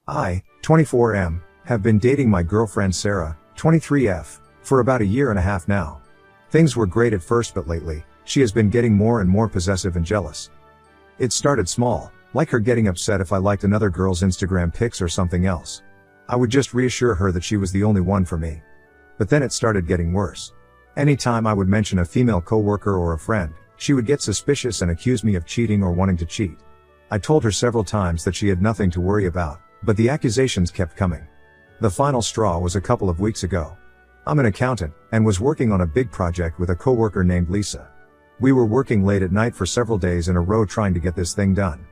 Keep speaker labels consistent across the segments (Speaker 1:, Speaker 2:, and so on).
Speaker 1: I, 24M, have been dating my girlfriend Sarah, 23F, for about a year and a half now. Things were great at first, but lately, she has been getting more and more possessive and jealous. It started small, like her getting upset if I liked another girl's Instagram pics or something else. I would just reassure her that she was the only one for me. But then it started getting worse. Anytime I would mention a female coworker or a friend, she would get suspicious and accuse me of cheating or wanting to cheat. I told her several times that she had nothing to worry about, but the accusations kept coming. The final straw was a couple of weeks ago. I'm an accountant, and was working on a big project with a coworker named Lisa. We were working late at night for several days in a row trying to get this thing done.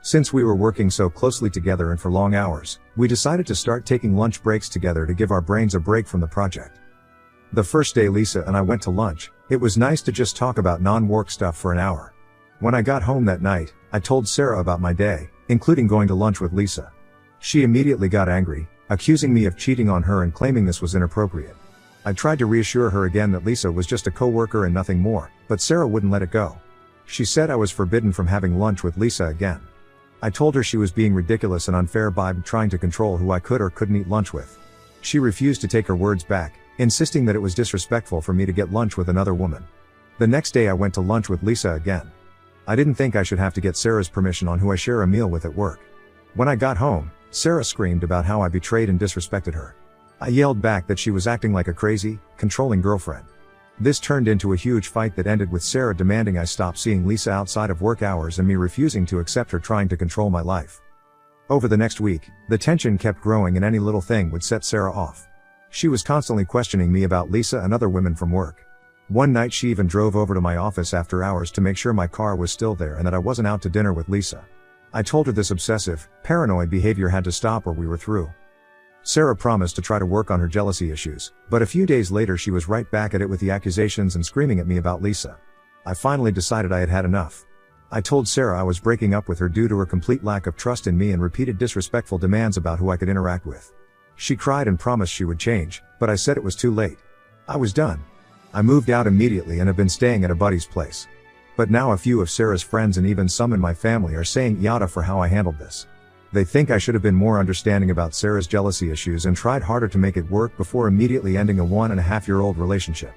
Speaker 1: Since we were working so closely together and for long hours, we decided to start taking lunch breaks together to give our brains a break from the project. The first day Lisa and I went to lunch, it was nice to just talk about non-work stuff for an hour. When I got home that night, I told Sarah about my day, including going to lunch with Lisa. She immediately got angry, accusing me of cheating on her and claiming this was inappropriate. I tried to reassure her again that Lisa was just a coworker and nothing more, but Sarah wouldn't let it go. She said I was forbidden from having lunch with Lisa again. I told her she was being ridiculous and unfair by trying to control who I could or couldn't eat lunch with. She refused to take her words back, insisting that it was disrespectful for me to get lunch with another woman. The next day I went to lunch with Lisa again. I didn't think I should have to get Sarah's permission on who I share a meal with at work. When I got home, Sarah screamed about how I betrayed and disrespected her. I yelled back that she was acting like a crazy, controlling girlfriend. This turned into a huge fight that ended with Sarah demanding I stop seeing Lisa outside of work hours and me refusing to accept her trying to control my life. Over the next week, the tension kept growing and any little thing would set Sarah off. She was constantly questioning me about Lisa and other women from work. One night she even drove over to my office after hours to make sure my car was still there and that I wasn't out to dinner with Lisa. I told her this obsessive, paranoid behavior had to stop or we were through. Sarah promised to try to work on her jealousy issues, but a few days later she was right back at it with the accusations and screaming at me about Lisa. I finally decided I had had enough. I told Sarah I was breaking up with her due to her complete lack of trust in me and repeated disrespectful demands about who I could interact with. She cried and promised she would change, but I said it was too late. I was done. I moved out immediately and have been staying at a buddy's place. But now a few of Sarah's friends and even some in my family are saying yada for how I handled this. They think I should have been more understanding about Sarah's jealousy issues and tried harder to make it work before immediately ending a 1.5-year-old relationship.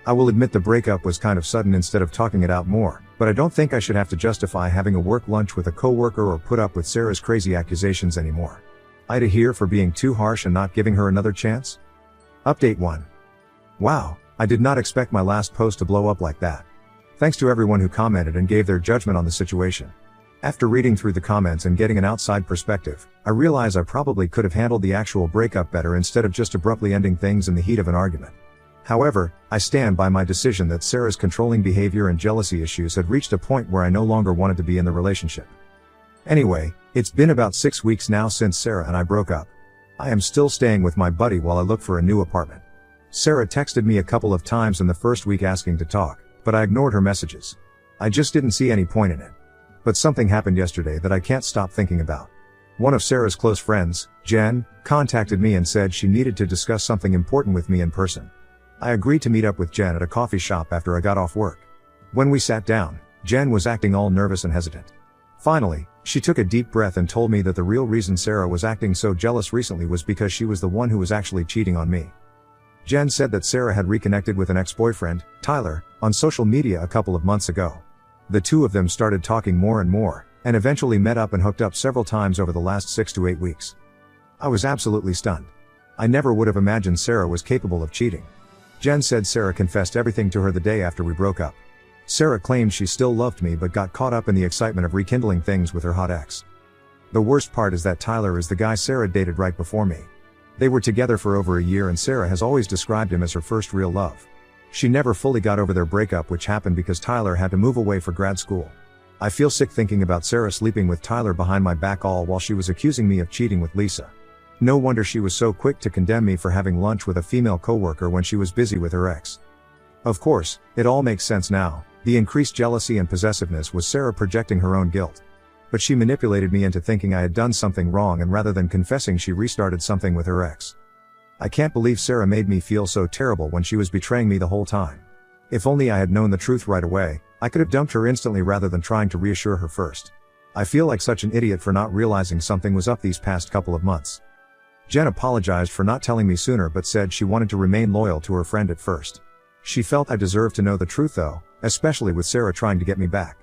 Speaker 1: I will admit the breakup was kind of sudden instead of talking it out more, but I don't think I should have to justify having a work lunch with a coworker or put up with Sarah's crazy accusations anymore. I'd adhere for being too harsh and not giving her another chance? Update 1. Wow, I did not expect my last post to blow up like that. Thanks to everyone who commented and gave their judgment on the situation. After reading through the comments and getting an outside perspective, I realize I probably could have handled the actual breakup better instead of just abruptly ending things in the heat of an argument. However, I stand by my decision that Sarah's controlling behavior and jealousy issues had reached a point where I no longer wanted to be in the relationship. Anyway, it's been about 6 weeks now since Sarah and I broke up. I am still staying with my buddy while I look for a new apartment. Sarah texted me a couple of times in the first week asking to talk, but I ignored her messages. I just didn't see any point in it. But something happened yesterday that I can't stop thinking about. One of Sarah's close friends, Jen, contacted me and said she needed to discuss something important with me in person. I agreed to meet up with Jen at a coffee shop after I got off work. When we sat down, Jen was acting all nervous and hesitant. Finally, she took a deep breath and told me that the real reason Sarah was acting so jealous recently was because she was the one who was actually cheating on me. Jen said that Sarah had reconnected with an ex-boyfriend, Tyler, on social media a couple of months ago. The two of them started talking more and more, and eventually met up and hooked up several times over the last 6 to 8 weeks. I was absolutely stunned. I never would have imagined Sarah was capable of cheating. Jen said Sarah confessed everything to her the day after we broke up. Sarah claimed she still loved me but got caught up in the excitement of rekindling things with her hot ex. The worst part is that Tyler is the guy Sarah dated right before me. They were together for over a year and Sarah has always described him as her first real love. She never fully got over their breakup, which happened because Tyler had to move away for grad school. I feel sick thinking about Sarah sleeping with Tyler behind my back all while she was accusing me of cheating with Lisa. No wonder she was so quick to condemn me for having lunch with a female coworker when she was busy with her ex. Of course, it all makes sense now. The increased jealousy and possessiveness was Sarah projecting her own guilt. But she manipulated me into thinking I had done something wrong, and rather than confessing, she restarted something with her ex. I can't believe Sarah made me feel so terrible when she was betraying me the whole time. If only I had known the truth right away, I could have dumped her instantly rather than trying to reassure her first. I feel like such an idiot for not realizing something was up these past couple of months. Jen apologized for not telling me sooner but said she wanted to remain loyal to her friend at first. She felt I deserved to know the truth though, especially with Sarah trying to get me back.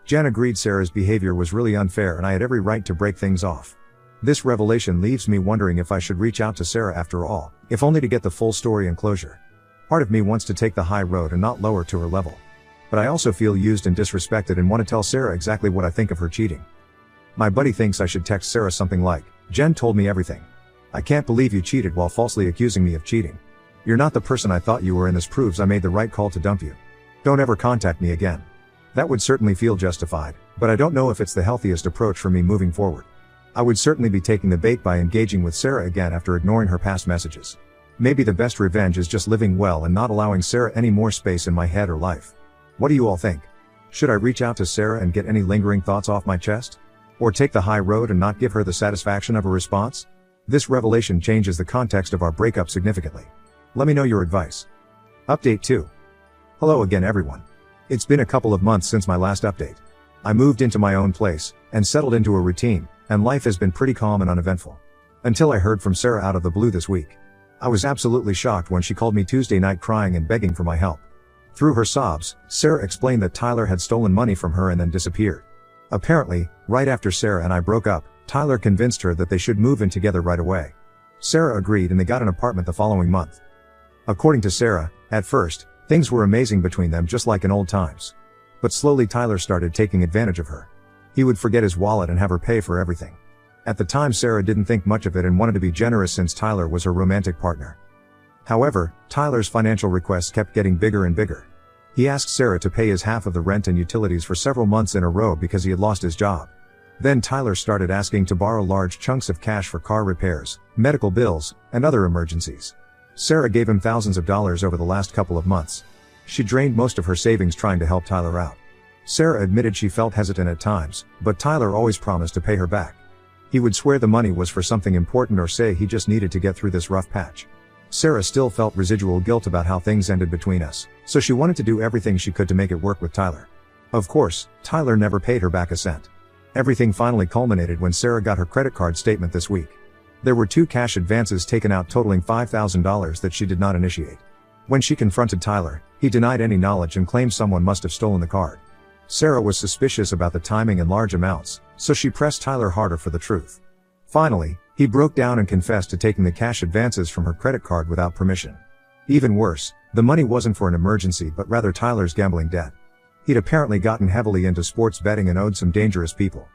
Speaker 1: Jen agreed Sarah's behavior was really unfair and I had every right to break things off. This revelation leaves me wondering if I should reach out to Sarah after all, if only to get the full story and closure. Part of me wants to take the high road and not lower to her level. But I also feel used and disrespected and want to tell Sarah exactly what I think of her cheating. My buddy thinks I should text Sarah something like, "Jen told me everything. I can't believe you cheated while falsely accusing me of cheating. You're not the person I thought you were and this proves I made the right call to dump you. Don't ever contact me again." That would certainly feel justified, but I don't know if it's the healthiest approach for me moving forward. I would certainly be taking the bait by engaging with Sarah again after ignoring her past messages. Maybe the best revenge is just living well and not allowing Sarah any more space in my head or life. What do you all think? Should I reach out to Sarah and get any lingering thoughts off my chest? Or take the high road and not give her the satisfaction of a response? This revelation changes the context of our breakup significantly. Let me know your advice. Update 2. Hello again everyone. It's been a couple of months since my last update. I moved into my own place, and settled into a routine, and life has been pretty calm and uneventful. Until I heard from Sarah out of the blue this week. I was absolutely shocked when she called me Tuesday night crying and begging for my help. Through her sobs, Sarah explained that Tyler had stolen money from her and then disappeared. Apparently, right after Sarah and I broke up, Tyler convinced her that they should move in together right away. Sarah agreed and they got an apartment the following month. According to Sarah, at first, things were amazing between them just like in old times. But slowly Tyler started taking advantage of her. He would forget his wallet and have her pay for everything. At the time Sarah didn't think much of it and wanted to be generous since Tyler was her romantic partner. However, Tyler's financial requests kept getting bigger and bigger. He asked Sarah to pay his half of the rent and utilities for several months in a row because he had lost his job. Then Tyler started asking to borrow large chunks of cash for car repairs, medical bills, and other emergencies. Sarah gave him thousands of dollars over the last couple of months. She drained most of her savings trying to help Tyler out. Sarah admitted she felt hesitant at times, but Tyler always promised to pay her back. He would swear the money was for something important or say he just needed to get through this rough patch. Sarah still felt residual guilt about how things ended between us, so she wanted to do everything she could to make it work with Tyler. Of course, Tyler never paid her back a cent. Everything finally culminated when Sarah got her credit card statement this week. There were 2 cash advances taken out totaling $5,000 that she did not initiate. When she confronted Tyler, he denied any knowledge and claimed someone must have stolen the card. Sarah was suspicious about the timing and large amounts, so she pressed Tyler harder for the truth. Finally, he broke down and confessed to taking the cash advances from her credit card without permission. Even worse, the money wasn't for an emergency but rather Tyler's gambling debt. He'd apparently gotten heavily into sports betting and owed some dangerous people.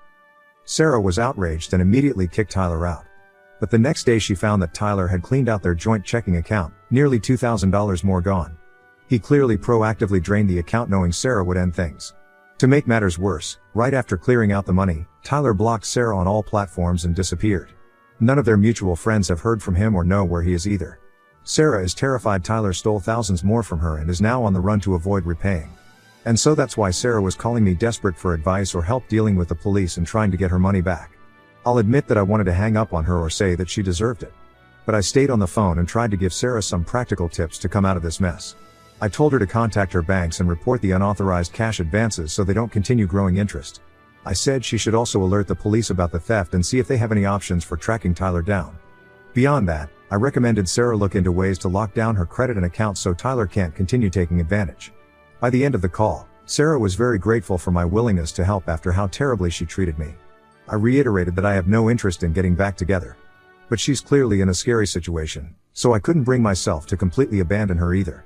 Speaker 1: Sarah was outraged and immediately kicked Tyler out. But the next day she found that Tyler had cleaned out their joint checking account, nearly $2,000 more gone. He clearly proactively drained the account knowing Sarah would end things. To make matters worse, right after clearing out the money, Tyler blocked Sarah on all platforms and disappeared. None of their mutual friends have heard from him or know where he is either. Sarah is terrified Tyler stole thousands more from her and is now on the run to avoid repaying. And so that's why Sarah was calling me desperate for advice or help dealing with the police and trying to get her money back. I'll admit that I wanted to hang up on her or say that she deserved it. But I stayed on the phone and tried to give Sarah some practical tips to come out of this mess. I told her to contact her banks and report the unauthorized cash advances so they don't continue growing interest. I said she should also alert the police about the theft and see if they have any options for tracking Tyler down. Beyond that, I recommended Sarah look into ways to lock down her credit and accounts so Tyler can't continue taking advantage. By the end of the call, Sarah was very grateful for my willingness to help after how terribly she treated me. I reiterated that I have no interest in getting back together. But she's clearly in a scary situation, so I couldn't bring myself to completely abandon her either.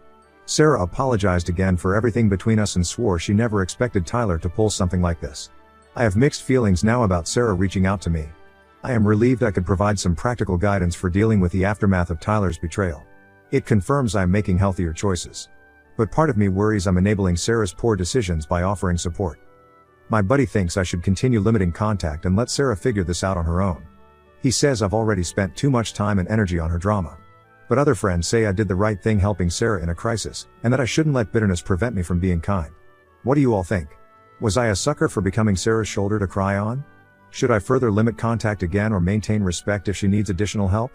Speaker 1: Sarah apologized again for everything between us and swore she never expected Tyler to pull something like this. I have mixed feelings now about Sarah reaching out to me. I am relieved I could provide some practical guidance for dealing with the aftermath of Tyler's betrayal. It confirms I am making healthier choices. But part of me worries I'm enabling Sarah's poor decisions by offering support. My buddy thinks I should continue limiting contact and let Sarah figure this out on her own. He says I've already spent too much time and energy on her drama. But other friends say I did the right thing helping Sarah in a crisis, and that I shouldn't let bitterness prevent me from being kind. What do you all think? Was I a sucker for becoming Sarah's shoulder to cry on? Should I further limit contact again or maintain respect if she needs additional help?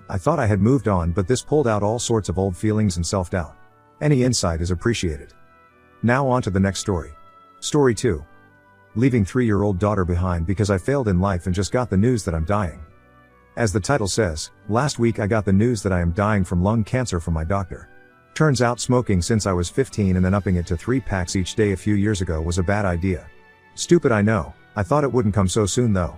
Speaker 1: I thought I had moved on, but this pulled out all sorts of old feelings and self-doubt. Any insight is appreciated. Now on to the next story. Story 2. leaving 3-year-old daughter behind because I failed in life and just got the news that I'm dying. As the title says, last week I got the news that I am dying from lung cancer from my doctor. Turns out smoking since I was 15 and then upping it to 3 packs each day a few years ago was a bad idea. Stupid, I know. I thought it wouldn't come so soon though.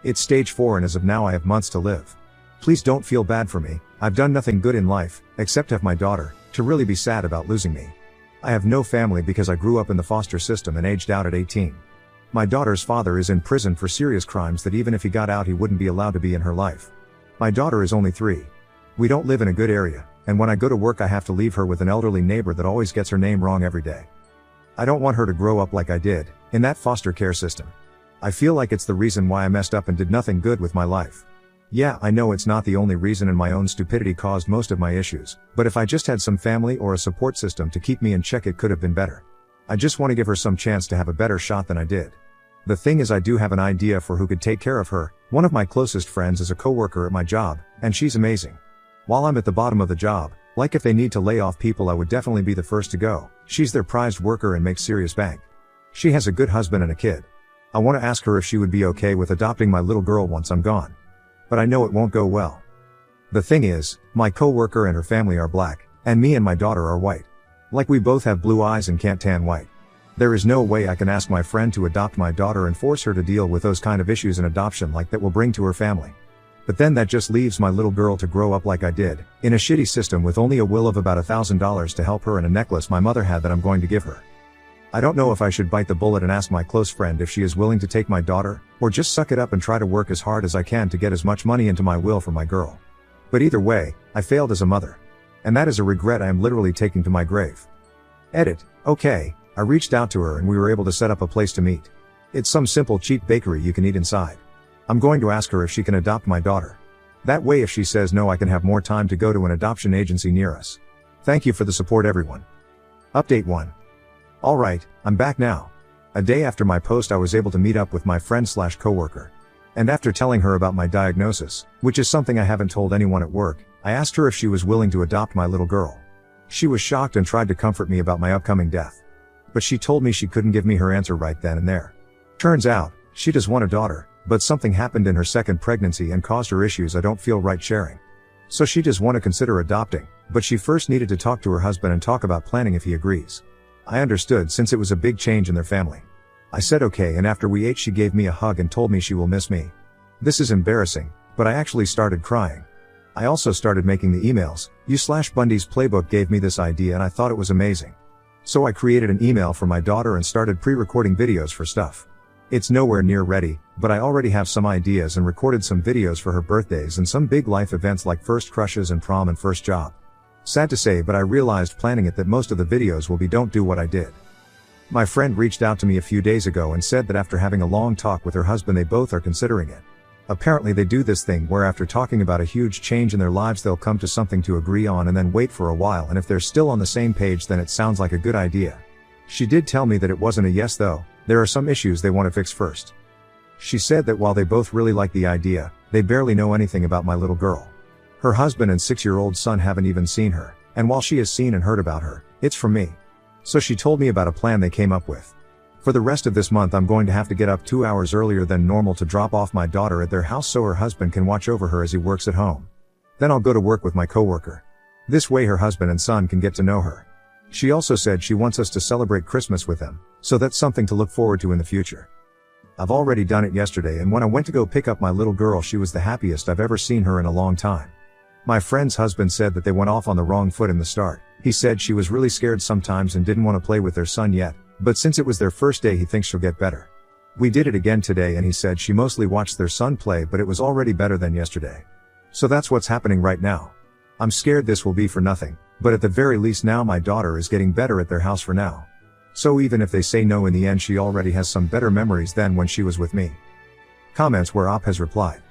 Speaker 1: It's stage 4 and as of now I have months to live. Please don't feel bad for me. I've done nothing good in life, except have my daughter, to really be sad about losing me. I have no family because I grew up in the foster system and aged out at 18. My daughter's father is in prison for serious crimes that even if he got out he wouldn't be allowed to be in her life. My daughter is only 3. We don't live in a good area, and when I go to work I have to leave her with an elderly neighbor that always gets her name wrong every day. I don't want her to grow up like I did, in that foster care system. I feel like it's the reason why I messed up and did nothing good with my life. Yeah, I know it's not the only reason and my own stupidity caused most of my issues, but if I just had some family or a support system to keep me in check it could have been better. I just want to give her some chance to have a better shot than I did. The thing is I do have an idea for who could take care of her. One of my closest friends is a coworker at my job, and she's amazing. While I'm at the bottom of the job, like if they need to lay off people I would definitely be the first to go. She's their prized worker and makes serious bank. She has a good husband and a kid. I want to ask her if she would be okay with adopting my little girl once I'm gone. But I know it won't go well. The thing is, my coworker and her family are black, and me and my daughter are white. Like we both have blue eyes and can't tan white. There is no way I can ask my friend to adopt my daughter and force her to deal with those kind of issues in adoption like that will bring to her family. But then that just leaves my little girl to grow up like I did, in a shitty system with only a will of about $1,000 to help her and a necklace my mother had that I'm going to give her. I don't know if I should bite the bullet and ask my close friend if she is willing to take my daughter, or just suck it up and try to work as hard as I can to get as much money into my will for my girl. But either way, I failed as a mother. And that is a regret I am literally taking to my grave. Edit. Okay, I reached out to her and we were able to set up a place to meet. It's some simple cheap bakery you can eat inside. I'm going to ask her if she can adopt my daughter. That way if she says no I can have more time to go to an adoption agency near us. Thank you for the support everyone. Update 1. Alright, I'm back now. A day after my post I was able to meet up with my friend/coworker. And after telling her about my diagnosis, which is something I haven't told anyone at work, I asked her if she was willing to adopt my little girl. She was shocked and tried to comfort me about my upcoming death. But she told me she couldn't give me her answer right then and there. Turns out, she does want a daughter, but something happened in her second pregnancy and caused her issues I don't feel right sharing. So she does want to consider adopting, but she first needed to talk to her husband and talk about planning if he agrees. I understood since it was a big change in their family. I said okay and after we ate she gave me a hug and told me she will miss me. This is embarrassing, but I actually started crying. I also started making the emails. U/Bundy's playbook gave me this idea and I thought it was amazing. So I created an email for my daughter and started pre-recording videos for stuff. It's nowhere near ready, but I already have some ideas and recorded some videos for her birthdays and some big life events like first crushes and prom and first job. Sad to say but I realized planning it that most of the videos will be don't do what I did. My friend reached out to me a few days ago and said that after having a long talk with her husband they both are considering it. Apparently they do this thing where after talking about a huge change in their lives they'll come to something to agree on and then wait for a while and if they're still on the same page then it sounds like a good idea. She did tell me that it wasn't a yes though, there are some issues they want to fix first. She said that while they both really like the idea, they barely know anything about my little girl. Her husband and 6-year-old son haven't even seen her, and while she has seen and heard about her, it's from me. So she told me about a plan they came up with. For the rest of this month I'm going to have to get up 2 hours earlier than normal to drop off my daughter at their house so her husband can watch over her as he works at home. Then I'll go to work with my coworker. This way her husband and son can get to know her. She also said she wants us to celebrate Christmas with them, so that's something to look forward to in the future. I've already done it yesterday and when I went to go pick up my little girl she was the happiest I've ever seen her in a long time. My friend's husband said that they went off on the wrong foot in the start. He said she was really scared sometimes and didn't want to play with their son yet, but since it was their first day he thinks she'll get better. We did it again today and he said she mostly watched their son play but it was already better than yesterday. So that's what's happening right now. I'm scared this will be for nothing, but at the very least now my daughter is getting better at their house for now. So even if they say no in the end she already has some better memories than when she was with me. Comments where Op has replied.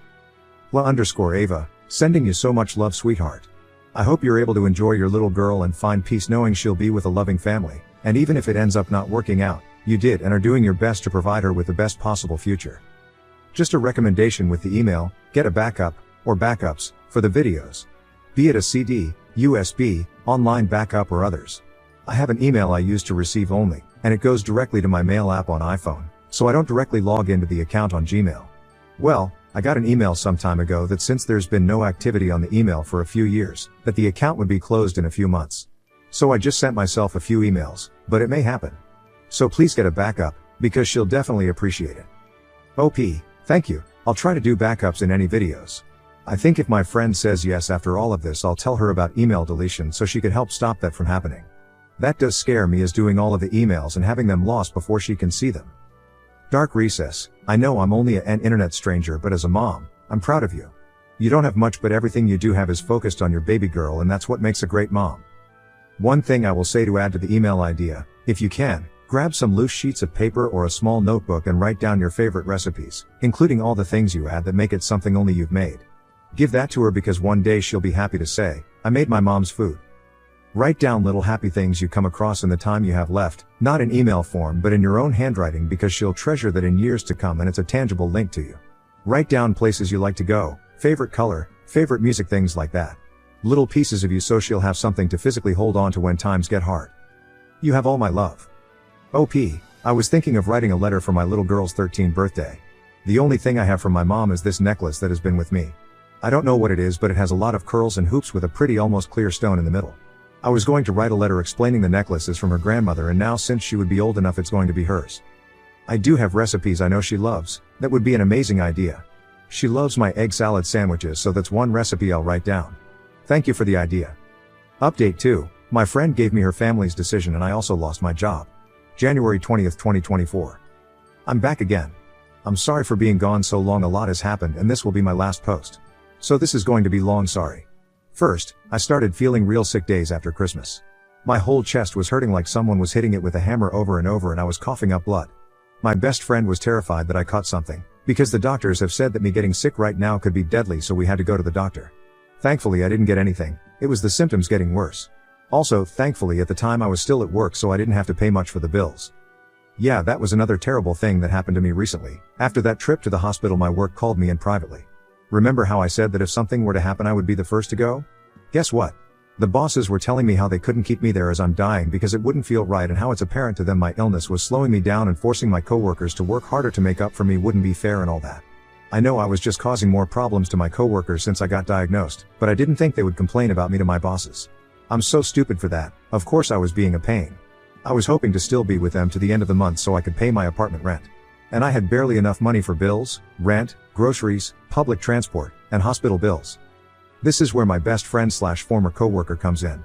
Speaker 1: _Ava, sending you so much love sweetheart. I hope you're able to enjoy your little girl and find peace knowing she'll be with a loving family, and even if it ends up not working out, you did and are doing your best to provide her with the best possible future. Just a recommendation with the email, get a backup, or backups, for the videos. Be it a CD, USB, online backup or others. I have an email I use to receive only, and it goes directly to my mail app on iPhone, so I don't directly log into the account on Gmail. Well, I got an email some time ago that since there's been no activity on the email for a few years, that the account would be closed in a few months. So I just sent myself a few emails, but it may happen. So please get a backup, because she'll definitely appreciate it. OP, thank you. I'll try to do backups in any videos. I think if my friend says yes after all of this, I'll tell her about email deletion so she could help stop that from happening. That does scare me, as doing all of the emails and having them lost before she can see them. Dark Recess, I know I'm only an internet stranger, but as a mom, I'm proud of you. You don't have much, but everything you do have is focused on your baby girl, and that's what makes a great mom. One thing I will say to add to the email idea, if you can, grab some loose sheets of paper or a small notebook and write down your favorite recipes, including all the things you add that make it something only you've made. Give that to her, because one day she'll be happy to say, I made my mom's food. Write down little happy things you come across in the time you have left, not in email form but in your own handwriting, because she'll treasure that in years to come, and it's a tangible link to you. Write down places you like to go, favorite color, favorite music, things like that. Little pieces of you, so she'll have something to physically hold on to when times get hard. You have all my love. OP, I was thinking of writing a letter for my little girl's 13th birthday. The only thing I have from my mom is this necklace that has been with me. I don't know what it is, but it has a lot of curls and hoops with a pretty almost clear stone in the middle. I was going to write a letter explaining the necklace is from her grandmother, and now since she would be old enough, it's going to be hers. I do have recipes I know she loves. That would be an amazing idea. She loves my egg salad sandwiches, so that's one recipe I'll write down. Thank you for the idea. Update 2. My friend gave me her family's decision, and I also lost my job. January 20th, 2024. I'm back again. I'm sorry for being gone so long. A lot has happened, and this will be my last post. So this is going to be long, sorry. First, I started feeling real sick days after Christmas. My whole chest was hurting like someone was hitting it with a hammer over and over, and I was coughing up blood. My best friend was terrified that I caught something, because the doctors have said that me getting sick right now could be deadly, so we had to go to the doctor. Thankfully I didn't get anything, it was the symptoms getting worse. Also, thankfully at the time I was still at work, so I didn't have to pay much for the bills. Yeah, that was another terrible thing that happened to me recently. After that trip to the hospital, my work called me in privately. Remember how I said that if something were to happen I would be the first to go? Guess what? The bosses were telling me how they couldn't keep me there as I'm dying because it wouldn't feel right, and how it's apparent to them my illness was slowing me down and forcing my coworkers to work harder to make up for me wouldn't be fair and all that. I know I was just causing more problems to my coworkers since I got diagnosed, but I didn't think they would complain about me to my bosses. I'm so stupid for that. Of course I was being a pain. I was hoping to still be with them to the end of the month so I could pay my apartment rent. And I had barely enough money for bills, rent, groceries, public transport, and hospital bills. This is where my best friend / former coworker comes in.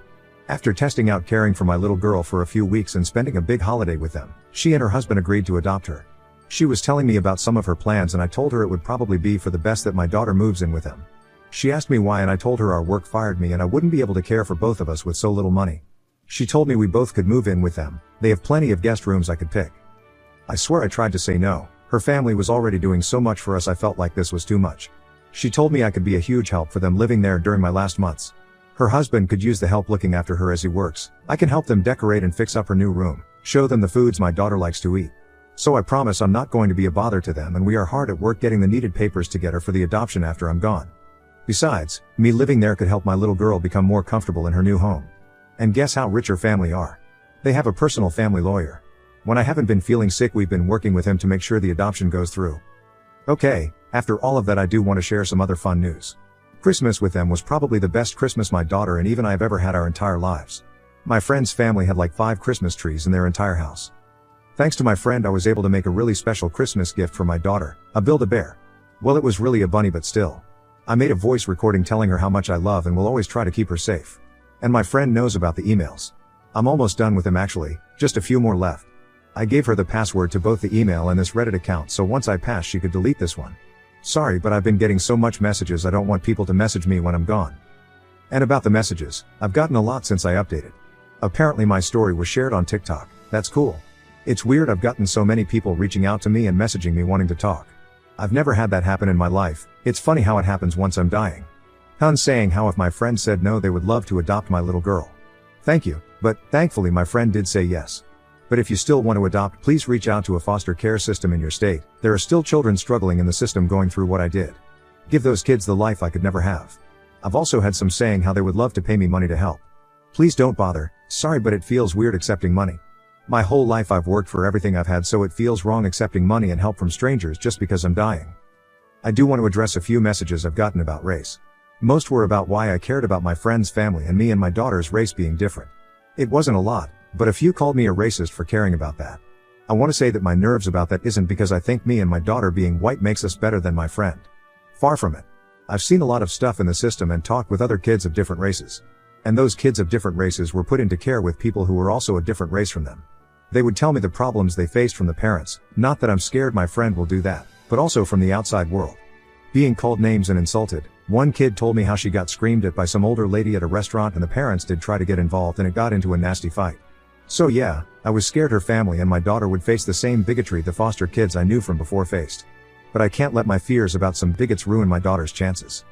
Speaker 1: After testing out caring for my little girl for a few weeks and spending a big holiday with them, she and her husband agreed to adopt her. She was telling me about some of her plans, and I told her it would probably be for the best that my daughter moves in with them. She asked me why, and I told her our work fired me and I wouldn't be able to care for both of us with so little money. She told me we both could move in with them. They have plenty of guest rooms I could pick. I swear I tried to say no. Her family was already doing so much for us, I felt like this was too much. She told me I could be a huge help for them living there during my last months. Her husband could use the help looking after her as he works. I can help them decorate and fix up her new room, show them the foods my daughter likes to eat. So I promise I'm not going to be a bother to them, and we are hard at work getting the needed papers together for the adoption after I'm gone. Besides, me living there could help my little girl become more comfortable in her new home. And guess how rich her family are? They have a personal family lawyer. When I haven't been feeling sick, we've been working with him to make sure the adoption goes through. Okay, after all of that, I do want to share some other fun news. Christmas with them was probably the best Christmas my daughter and even I have ever had our entire lives. My friend's family had like 5 Christmas trees in their entire house. Thanks to my friend, I was able to make a really special Christmas gift for my daughter, a Build-A-Bear. Well, it was really a bunny, but still. I made a voice recording telling her how much I love and will always try to keep her safe. And my friend knows about the emails. I'm almost done with them actually, just a few more left. I gave her the password to both the email and this Reddit account, so once I pass she could delete this one. Sorry, but I've been getting so much messages, I don't want people to message me when I'm gone. And about the messages, I've gotten a lot since I updated. Apparently my story was shared on TikTok. That's cool. It's weird, I've gotten so many people reaching out to me and messaging me wanting to talk. I've never had that happen in my life. It's funny how it happens once I'm dying. Hun saying how if my friend said no they would love to adopt my little girl. Thank you, but thankfully my friend did say yes. But if you still want to adopt, please reach out to a foster care system in your state. There are still children struggling in the system going through what I did. Give those kids the life I could never have. I've also had some saying how they would love to pay me money to help. Please don't bother, sorry, but it feels weird accepting money. My whole life I've worked for everything I've had, so it feels wrong accepting money and help from strangers just because I'm dying. I do want to address a few messages I've gotten about race. Most were about why I cared about my friend's family and me and my daughter's race being different. It wasn't a lot, but a few called me a racist for caring about that. I want to say that my nerves about that isn't because I think me and my daughter being white makes us better than my friend. Far from it. I've seen a lot of stuff in the system and talked with other kids of different races. And those kids of different races were put into care with people who were also a different race from them. They would tell me the problems they faced from the parents, not that I'm scared my friend will do that, but also from the outside world. Being called names and insulted. One kid told me how she got screamed at by some older lady at a restaurant and the parents did try to get involved and it got into a nasty fight. So yeah, I was scared her family and my daughter would face the same bigotry the foster kids I knew from before faced. But I can't let my fears about some bigots ruin my daughter's chances.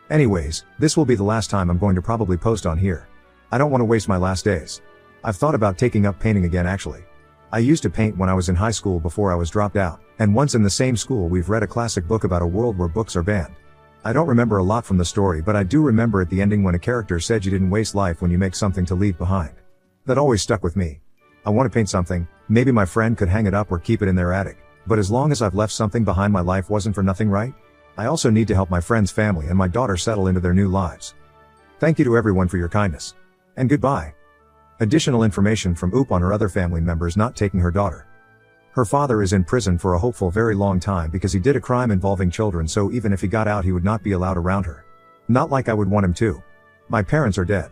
Speaker 1: Anyways, this will be the last time I'm going to probably post on here. I don't want to waste my last days. I've thought about taking up painting again actually. I used to paint when I was in high school before I was dropped out, and once in the same school we've read a classic book about a world where books are banned. I don't remember a lot from the story, but I do remember at the ending when a character said you didn't waste life when you make something to leave behind. That always stuck with me. I want to paint something, maybe my friend could hang it up or keep it in their attic, but as long as I've left something behind my life wasn't for nothing, right? I also need to help my friend's family and my daughter settle into their new lives. Thank you to everyone for your kindness. And goodbye. Additional information from Oop on her other family members not taking her daughter. Her father is in prison for a hopeful very long time because he did a crime involving children, so even if he got out he would not be allowed around her. Not like I would want him to. My parents are dead.